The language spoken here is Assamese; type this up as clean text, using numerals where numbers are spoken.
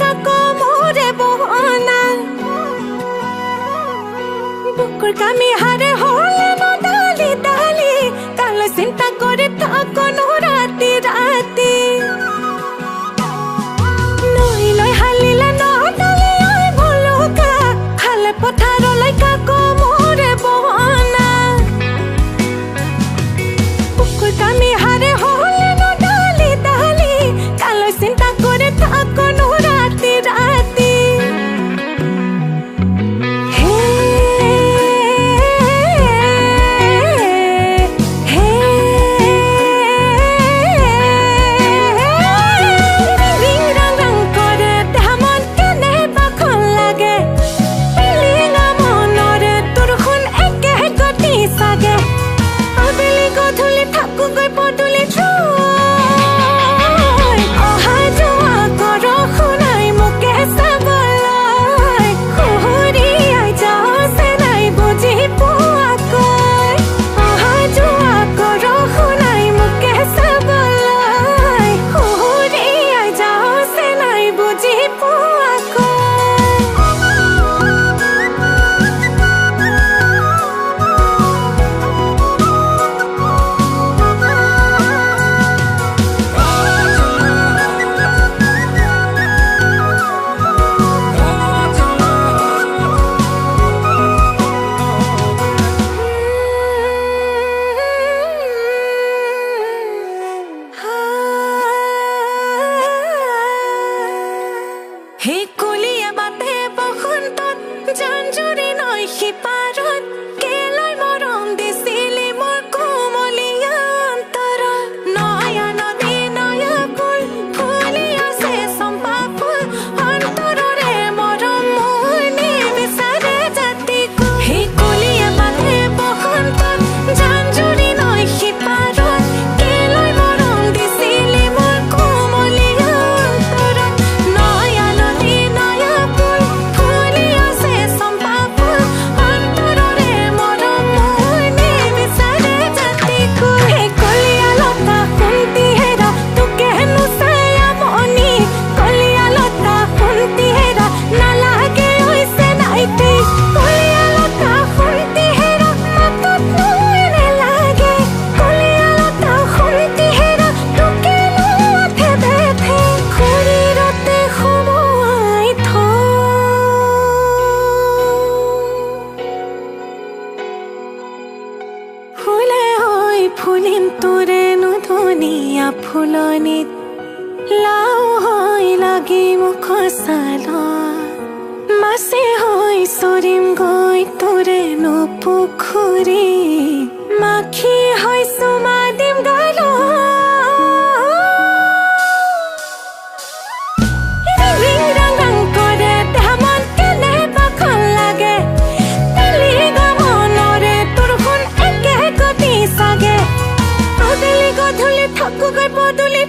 কাকো মোরে বহনা বুকুর কামি হারে হলে ন ডালি ডালি কালে চিন্তা করে থাকো নো রাতি রাতি নই লই হালিলে ন ডালি আই ভলুকা খালে পথারলৈ কাকো মোরে বহনা বুকুর কামি হারে হলে ন ডালি ডালি কালে চিন্তা করে থাকো নো রাতি রাতি হে কলিয়া বাটে বসন্তত জাঞ্জুৰি নৈ সিপাৰত কেলৈ মৰম দিছিলি মোৰ কোমলীয়া অন্তৰত নয়া নদী নয়া ফুল ফুলি আছে চম্পা ফুল অন্তৰৰে মৰম মোৰ নিবিচাৰে জাতি হে কলিয়া বাটে বসন্তত জাঞ্জুৰি নৈ সিপাৰত কেলৈ মৰম দিছিলি মোৰ কোমলীয়া অন্তৰত নয়া ফুলিম তোৰে নুধুনীয়া ফুলনিত লাও হৈ লাগি মুখ চালত মাছে হৈ চৰিম গৈ তোৰে পুখুৰী মাখি হৈ চুমা দিম গালত গধূলি থাকোগৈ পদূলি